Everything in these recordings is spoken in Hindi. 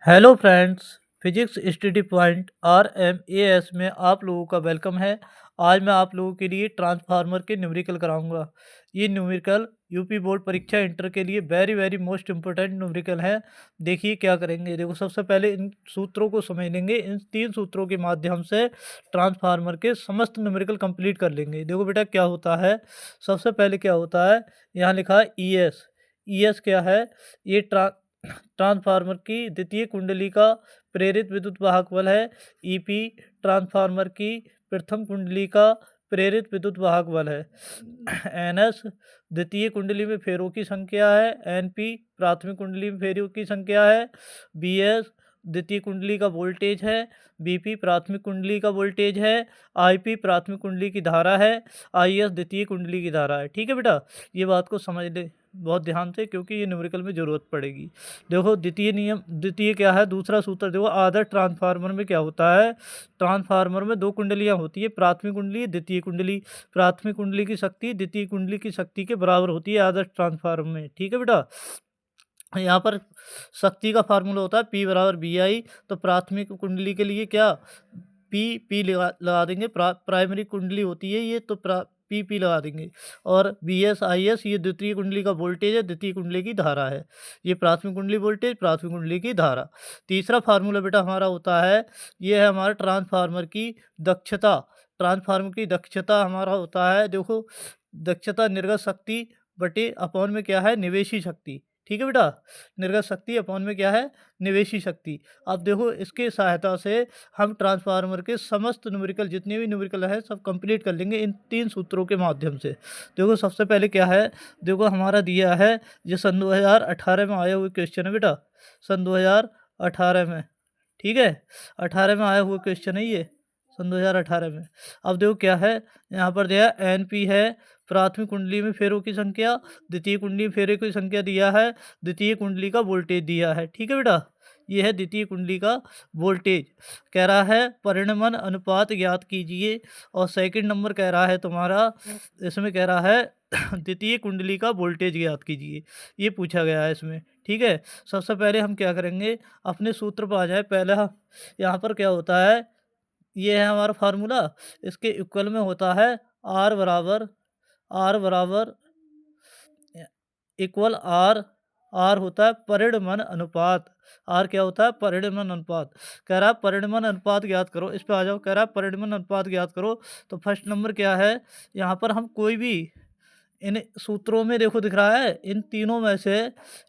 Hello friends, physics study point RMAS में आप लोगों का वेलकम है। आज मैं आप लोगों के लिए ट्रांसफार्मर के न्यूमेरिकल कराऊंगा। ये न्यूमेरिकल यूपी बोर्ड परीक्षा इंटर के लिए very very most important numerical है। देखिए क्या करेंगे। देखो, सबसे पहले इन सूत्रों को समझ लेंगे। इन 3 सूत्रों के माध्यम से ट्रांसफार्मर के समस्त न्यूमेरिकल कंप्लीट कर लेंगे। देखो बेटा क्या होता है। सबसे पहले क्या होता है, यहाँ लिखा है ES। ES क्या है? ये ट्रांसफार्मर की द्वितीय कुंडली का प्रेरित विद्युत वाहक बल है। ईपी ट्रांसफार्मर की प्रथम कुंडली का प्रेरित विद्युत वाहक बल है। एनएस द्वितीय कुंडली में फेरों की संख्या है। एनपी प्राथमिक कुंडली में फेरों की संख्या है। बीएस द्वितीय कुंडली का वोल्टेज है। बीपी प्राथमिक कुंडली का वोल्टेज है। आईपी प्राथमिक कुंडली की धारा है। आईएस द्वितीय कुंडली की धारा है। ठीक है बेटा, ये बात को समझ ले बहुत ध्यान से, क्योंकि ये न्यूमेरिकल में जरूरत पड़ेगी। देखो द्वितीय क्या है, दूसरा सूत्र देखो। आदर्श ट्रांसफार्मर में क्या होता है, ट्रांसफार्मर में 2 कुंडलियां होती है, प्राथमिक कुंडली, द्वितीय कुंडली। प्राथमिक कुंडली की शक्ति द्वितीय कुंडली की शक्ति के बराबर होती है आदर्श ट्रांसफार्मर में। ठीक है बेटा, यहाँ पर शक्ति का फार्मूला होता है P = VI। तो प्राथमिक कुंडली के लिए क्या पी लगा देंगे। प्राइमरी कुंडली होती है ये, तो पी लगा देंगे। और BS IS ये द्वितीय कुंडली का वोल्टेज है, द्वितीय कुंडली की धारा है। ये प्राथमिक कुंडली वोल्टेज, प्राथमिक कुंडली की धारा। तीसरा फार्मूला बेटा हमारा होता है, ये है हमारा ट्रांसफार्मर की दक्षता। ट्रांसफार्मर की दक्षता हमारा होता है, देखो, दक्षता निर्गत शक्ति बटे अपॉन में क्या है, निवेशी शक्ति। ठीक है बेटा, निर्गत शक्ति अपॉन में क्या है, निवेशी शक्ति। अब देखो, इसके सहायता से हम ट्रांसफार्मर के समस्त न्यूमेरिकल, जितने भी न्यूमेरिकल है, सब कंप्लीट कर लेंगे इन 3 सूत्रों के माध्यम से। देखो सबसे पहले क्या है, देखो हमारा दिया है, ये सन 2018 में आया हुआ क्वेश्चन है बेटा, सन 2018 में। ठीक है, 18 में आया हुआ क्वेश्चन है ये, सन 2018 में। अब देखो क्या है, यहाँ पर दिया NP है, प्राथमिक कुंडली में फेरों की संख्या, द्वितीय कुंडली में फेरों की संख्या दिया है, द्वितीय कुंडली का वोल्टेज दिया है। ठीक है बेटा, ये है द्वितीय कुंडली का वोल्टेज। कह रहा है परिणमन अनुपात ज्ञात कीजिए। और सेकंड नंबर कह रहा है तुम्हारा, इसमें कह रहा है द्वितीय कुंडली का वोल्टेज ज्ञात कीजिए, ये पूछा गया है इसमें। ठीक है, सबसे पहले हम क्या करेंगे, अपने सूत्र पर आ जाए। पहले यहाँ पर क्या होता है, ये है हमारा फार्मूला। इसके इक्वल में होता है आर बराबर इक्वल आर होता है परिणमन अनुपात। आर क्या होता है, परिणमन अनुपात। कह रहा है परिणमन अनुपात ज्ञात करो। इस पे आ जाओ, कह रहा है परिणमन अनुपात ज्ञात करो। तो फर्स्ट नंबर क्या है, यहाँ पर हम कोई भी इन सूत्रों में देखो दिख रहा है, इन तीनों में से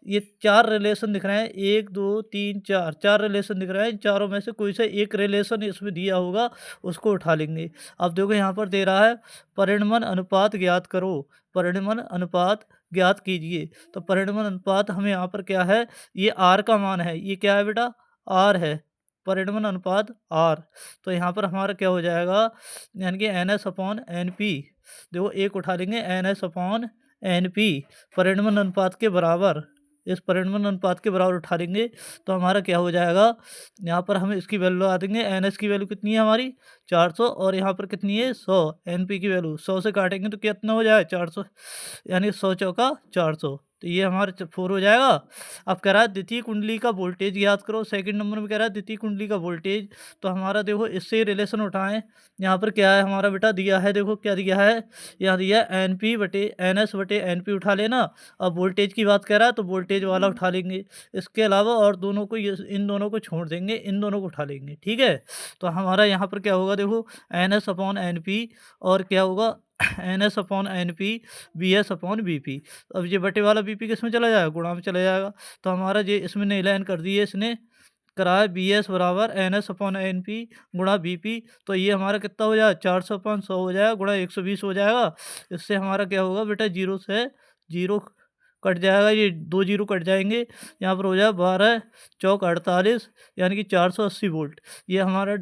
ये 4 रिलेशन दिख रहे हैं, 1 2 3 4, 4 रिलेशन दिख रहे हैं। इन चारों में से कोई सा एक रिलेशन इसमें दिया होगा, उसको उठा लेंगे। अब देखो यहाँ पर दे रहा है परिणमन अनुपात ज्ञात करो, परिणमन अनुपात ज्ञात कीजिए। तो परिणमन अनुपात हमें यहाँ पर क्या है, ये आर का मान है। ये क्या है बेटा, आर है, परिणमन अनुपात आर। तो यहाँ पर हमारा क्या हो जाएगा, यानी कि NS/NP। देखो एक उठा लेंगे, NS/NP परिणमन अनुपात के बराबर। इस परिणमन अनुपात के बराबर उठा लेंगे तो हमारा क्या हो जाएगा, यहाँ पर हम इसकी वैल्यू लगा देंगे। NS की वैल्यू कितनी है हमारी, 400। और यहाँ पर कितनी है, 100। NP की वैल्यू 100 से काटेंगे तो कितना हो जाएगा, 400, यानी 100 चौका 400। तो ये हमारा 4 हो जाएगा। अब कह रहा है द्वितीय कुंडली का वोल्टेज ज्ञात करो। सेकंड नंबर में कह रहा है द्वितीय कुंडली का वोल्टेज। तो हमारा देखो इससे रिलेशन उठाएं। यहाँ पर क्या है हमारा बेटा दिया है, देखो क्या दिया है, यहाँ दिया है NS/NP उठा लेना। अब वोल्टेज की बात कर रहा है तो वोल्टेज वाला उठा लेंगे। इसके अलावा और दोनों को, इन दोनों को छोड़ देंगे, इन दोनों को उठा लेंगे। ठीक है, तो हमारा यहाँ पर क्या होगा, देखो NS/NP और क्या होगा NS/NP BS/BP। अब ये बटे वाला BP किस में चला जाएगा, गुणा में चला जाएगा। तो हमारा ये इसमें नई लाइन कर दी है इसने, करा है BS = NS/NP गुणा BP। तो ये हमारा कितना हो जाएगा, 400/100 हो जाएगा, गुणा 120 हो जाएगा। इससे हमारा क्या होगा बेटा, 0 से 0 कट जाएगा, ये 2 0 कट जाएंगे। यहाँ पर हो जाएगा 12 चौक 48, यानी कि 480 वोल्ट। ये हमारा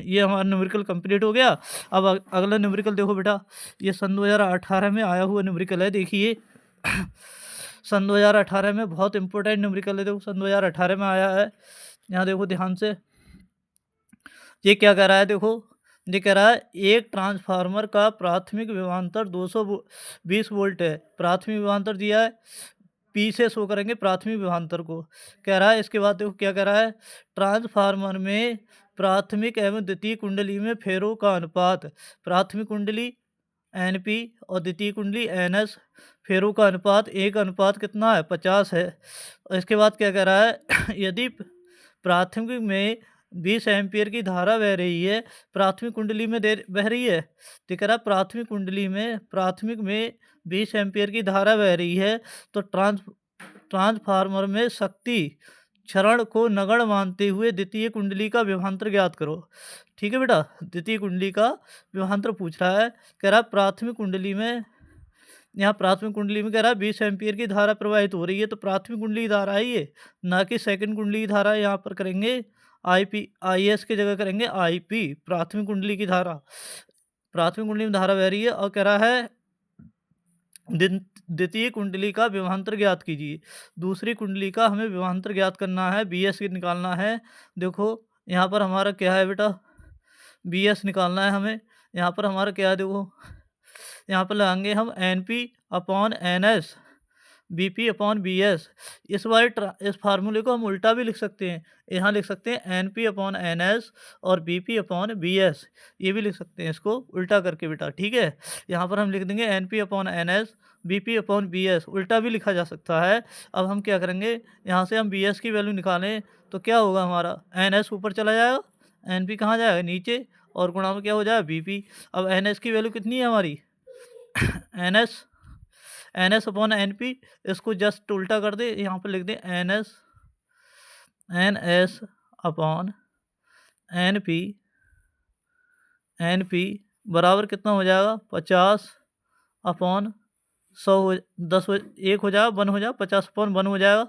ये हमारा न्यूमेरिकल कंप्लीट हो गया। अब अगला न्यूमेरिकल देखो बेटा, ये सन 2018 में आया हुआ न्यूमेरिकल है। देखिए सन 2018 में बहुत इंपॉर्टेंट न्यूमेरिकल है। देखो सन 2018 में आया है, यहाँ देखो ध्यान से। ये क्या कह रहा है, देखो ये कह रहा है एक ट्रांसफार्मर का प्राथमिक विभवांतर 220 वोल्ट है। प्राथमिक विभवांतर दिया है पी से शो करेंगे प्राथमिक विभवांतर को। कह रहा है इसके बाद देखो क्या कह रहा है, ट्रांसफार्मर में प्राथमिक एवं द्वितीय कुंडली में फेरों का अनुपात, प्राथमिक कुंडली NP और द्वितीय कुंडली NS, फेरों का अनुपात 1 अनुपात कितना है 50 है। और इसके बाद क्या कह रहा है यदि प्राथमिक में 20 एम्पियर की धारा बह रही है, प्राथमिक कुंडली में बह रही है, तो कह रहा है प्राथमिक में 20 एम्पियर की धारा बह रही है, तो ट्रांसफार्मर में शक्ति क्षरण को नगण्य मानते हुए द्वितीय कुंडली का विभवांतर ज्ञात करो। ठीक है बेटा, द्वितीय कुंडली का विभवांतर पूछ रहा है। कह रहा है प्राथमिक कुंडली में, यहाँ प्राथमिक कुंडली में कह रहा है 20 एम्पियर की धारा प्रवाहित हो रही है, तो प्राथमिक कुंडली की धारा है ये, ना कि सेकंड कुंडली की धारा। यहाँ पर करेंगे IS की जगह करेंगे IP, प्राथमिक कुंडली की धारा। प्राथमिक कुंडली में धारा बह रही है और कह रहा है द्वितीय कुंडली का विभवांतर ज्ञात कीजिए। दूसरी कुंडली का हमें विभवांतर ज्ञात करना है, BS निकालना है। देखो यहाँ पर हमारा क्या है बेटा, BS निकालना है हमें। यहाँ पर हमारा क्या है, देखो यहाँ पर लगाएंगे हम NP/NS, BP/BS। इस फार्मूले को हम उल्टा भी लिख सकते हैं। यहाँ लिख सकते हैं NP/NS और BP/BS, ये भी लिख सकते हैं इसको उल्टा करके बेटा। ठीक है, यहाँ पर हम लिख देंगे NP/NS, BP/BS, उल्टा भी लिखा जा सकता है। अब हम क्या करेंगे, यहाँ से हम BS की वैल्यू निकालें तो क्या होगा, हमारा NS ऊपर चला जाएगा, NP कहाँ जाएगा नीचे, और गुणा में क्या हो जाएगा BP। अब NS की वैल्यु कितनी है हमारी NS/NP, इसको जस्ट उल्टा कर दे, यहाँ पर लिख दे NS/NP बराबर कितना हो जाएगा 50/100 हो, 10 हो, 1 हो जाएगा, 1 हो जाएगा, 50/1 हो जाएगा।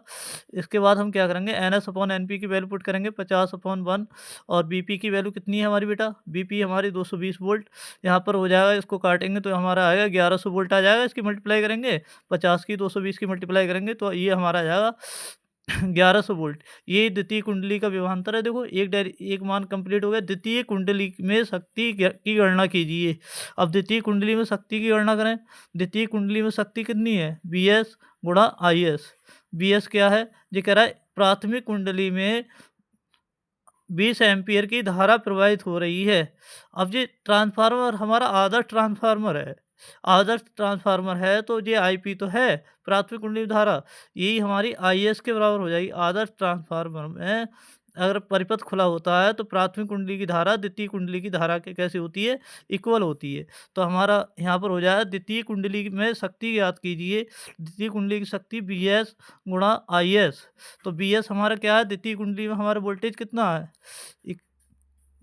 इसके बाद हम क्या करेंगे, NS/NP की वैल्यू पुट करेंगे 50/1, और BP की वैल्यू कितनी है हमारी बेटा, BP हमारी 220 वोल्ट। यहाँ पर हो जाएगा, इसको काटेंगे तो हमारा आएगा 1100 वोल्ट आ जाएगा। इसकी मल्टीप्लाई करेंगे 50 की 220 की मल्टीप्लाई करेंगे तो ये हमारा आ जाएगा 1100 वोल्ट। ये द्वितीय कुंडली का विभवांतर है। देखो एक मान कंप्लीट हो गया। द्वितीय कुंडली में शक्ति की गणना कीजिए। अब द्वितीय कुंडली में शक्ति की गणना करें। द्वितीय कुंडली में शक्ति कितनी है, BS गुणा IS। BS क्या है, ये कह रहा है प्राथमिक कुंडली में 20 एम्पियर की धारा प्रवाहित हो रही है। अब ये ट्रांसफार्मर हमारा आदर्श ट्रांसफार्मर है, तो ये IP तो है प्राथमिक कुंडली में धारा, यही हमारी IS के बराबर हो जाएगी। आदर्श ट्रांसफार्मर में अगर परिपथ खुला होता है तो प्राथमिक कुंडली की धारा द्वितीय कुंडली की धारा के कैसे होती है, इक्वल होती है। तो हमारा यहाँ पर हो जाएगा द्वितीय कुंडली में शक्ति याद कीजिए, द्वितीय कुंडली की शक्ति BS गुणा IS। तो BS हमारा क्या है, द्वितीय कुंडली में हमारा वोल्टेज कितना है,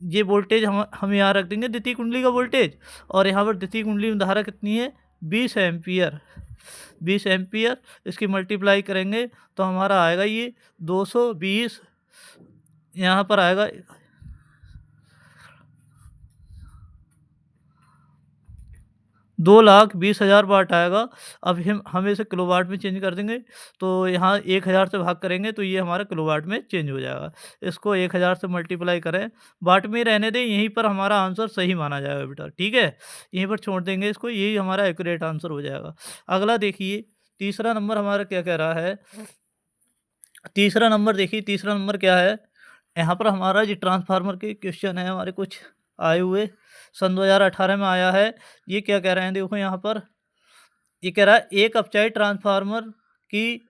ये वोल्टेज हम यहाँ रख देंगे द्वितीय कुंडली का वोल्टेज, और यहाँ पर द्वितीय कुंडली में धारा कितनी है 20 एम्पियर। 20 एम्पियर, इसकी मल्टीप्लाई करेंगे तो हमारा आएगा ये 220, यहाँ पर आएगा 2,20,000 वाट आएगा। अब हम इसे किलोवाट में चेंज कर देंगे, तो यहाँ 1000 से भाग करेंगे तो ये हमारा किलोवाट में चेंज हो जाएगा। इसको 1000 से मल्टीप्लाई करें, वाट में ही रहने दें, यहीं पर हमारा आंसर सही माना जाएगा बेटा। ठीक है, यहीं पर छोड़ देंगे इसको, यही हमारा एक्यूरेट आंसर हो जाएगा। अगला देखिए, तीसरा नंबर हमारा क्या कह रहा है। तीसरा नंबर देखिए, तीसरा नंबर क्या है, यहाँ पर हमारा जो ट्रांसफार्मर के क्वेश्चन है हमारे कुछ आए हुए, सन 2018 में आया है। ये क्या कह रहे हैं, देखो यहाँ पर ये कह रहा है एक अपचाई ट्रांसफार्मर की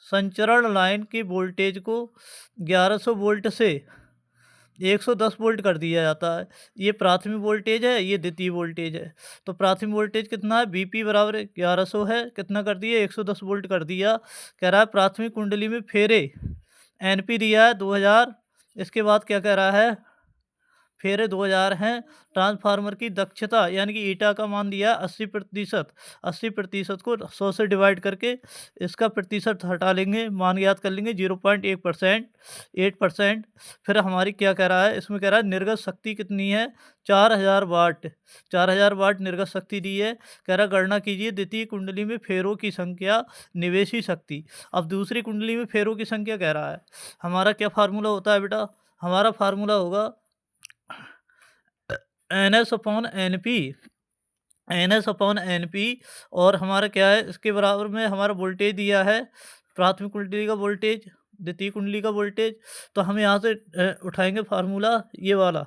संचरण लाइन की वोल्टेज को 1100 वोल्ट से 110 वोल्ट कर दिया जाता है। ये प्राथमिक वोल्टेज है, ये द्वितीय वोल्टेज है। तो प्राथमिक वोल्टेज कितना है, BP बराबर 1100 है, कितना कर दिया 110 वोल्ट कर दिया। कह रहा है प्राथमिक कुंडली में फेरे NP दिया है 2000। इसके बाद क्या कह रहा है, फेरे 2000 हैं। ट्रांसफार्मर की दक्षता यानी कि ईटा का मान दिया 80%। 80% को 100 से डिवाइड करके इसका प्रतिशत हटा लेंगे, मान याद कर लेंगे 0.1%, 8%। फिर हमारी क्या कह रहा है, इसमें कह रहा है निर्गत शक्ति कितनी है 4000 वाट। 4000 वाट निर्गत शक्ति दी है। कह रहा गणना कीजिए द्वितीय कुंडली में फेरों की संख्या, निवेशी शक्ति। अब दूसरी कुंडली में फेरों की संख्या कह रहा है, हमारा क्या फार्मूला होता है बेटा, हमारा फार्मूला होगा NS/NP। NS/NP, और हमारा क्या है, इसके बराबर में हमारा वोल्टेज दिया है प्राथमिक कुंडली का वोल्टेज, द्वितीय कुंडली का वोल्टेज। तो हम यहाँ से उठाएंगे फार्मूला ये वाला,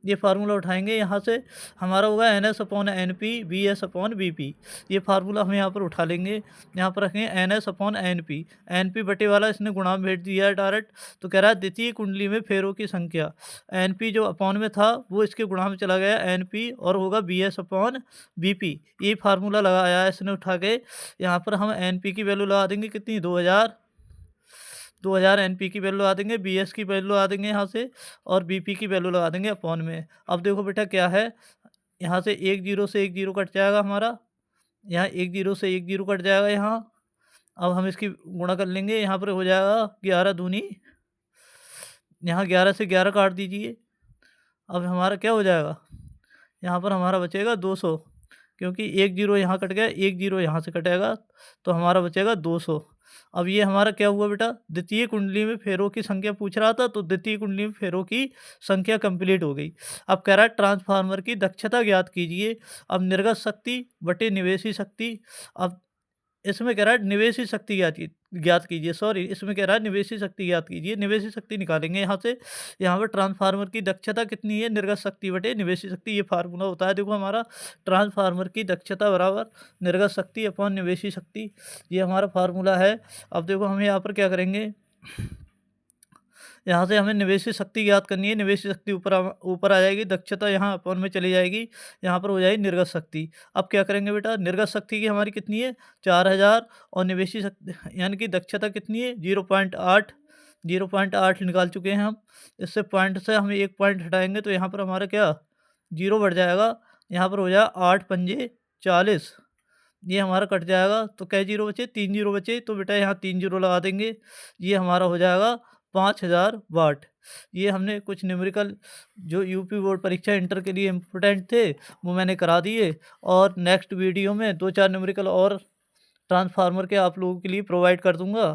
ये फार्मूला उठाएंगे यहाँ से, हमारा होगा NS/NP VS/VP। ये फार्मूला हम यहाँ पर उठा लेंगे, यहाँ पर रखेंगे NS/NP। NP बटे वाला इसने गुणा में भेज दिया है डायरेक्ट, तो कह रहा है द्वितीय कुंडली में फेरों की संख्या। NP जो अपॉन में था वो इसके गुणा में चला गया NP, और होगा VS/VP। ये फार्मूला लगाया है इसने उठा के। यहाँ पर हम NP की वैल्यू लगा देंगे कितनी, 2000 NP की वैल्यू लगा देंगे, BS की वैल्यू लगा देंगे यहाँ से, और BP की वैल्यू लगा देंगे अपॉन में। अब देखो बेटा क्या है, यहाँ से 1 0 से 1 0 कट जाएगा हमारा, यहाँ 1 0 से 1 0 कट जाएगा यहाँ। अब हम इसकी गुणा कर लेंगे, यहाँ पर हो जाएगा 11 दूनी, यहाँ 11 से 11 काट दीजिए। अब हमारा क्या हो जाएगा, यहाँ पर हमारा बचेगा 200, क्योंकि 1 0 यहाँ कट गया, 1 0 यहाँ से कटेगा, तो हमारा बचेगा 200। अब ये हमारा क्या हुआ बेटा, द्वितीय कुंडली में फेरों की संख्या पूछ रहा था, तो द्वितीय कुंडली में फेरों की संख्या कंप्लीट हो गई। अब कह रहा है ट्रांसफार्मर की दक्षता ज्ञात कीजिए। अब निर्गत शक्ति बटे निवेशी शक्ति। अब इसमें कह रहा है निवेशी शक्ति ज्ञात कीजिए, सॉरी, इसमें कह रहा है निवेशी शक्ति ज्ञात कीजिए। निवेशी शक्ति निकालेंगे यहाँ से, यहाँ पर ट्रांसफार्मर की दक्षता कितनी है, निर्गत शक्ति बटे निवेशी शक्ति, ये फार्मूला होता है। देखो हमारा ट्रांसफार्मर की दक्षता बराबर निर्गत शक्ति अपॉन निवेशी शक्ति, ये हमारा फार्मूला है। अब देखो हम यहाँ पर क्या करेंगे, यहाँ से हमें निवेशी शक्ति ज्ञात करनी है। निवेशी शक्ति ऊपर आ जाएगी, दक्षता यहाँ अपॉन में चली जाएगी, यहाँ पर हो जाएगी निर्गत शक्ति। अब क्या करेंगे बेटा, निर्गत शक्ति की हमारी कितनी है 4000, और निवेशी शक्ति यानी कि दक्षता कितनी है 0.8, 0.8 निकाल चुके हैं हम। इससे पॉइंट से हम एक पॉइंट हटाएंगे तो यहाँ पर हमारा क्या 0 बढ़ जाएगा, यहाँ पर हो जाएगा 8 पंजे 40, ये हमारा कट जाएगा। तो कै जीरो बचे, 3 जीरो बचे, तो बेटा यहाँ 3 जीरो लगा देंगे, ये हमारा हो जाएगा 5000 वाट। ये हमने कुछ न्यूमेरिकल जो यूपी बोर्ड परीक्षा इंटर के लिए इम्पोर्टेंट थे वो मैंने करा दिए, और नेक्स्ट वीडियो में 2-4 न्यूमेरिकल और ट्रांसफार्मर के आप लोगों के लिए प्रोवाइड कर दूंगा।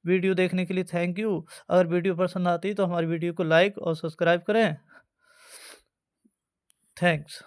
वीडियो देखने के लिए थैंक यू। अगर वीडियो पसंद आती है तो हमारी वीडियो को लाइक और सब्सक्राइब करें। थैंक्स।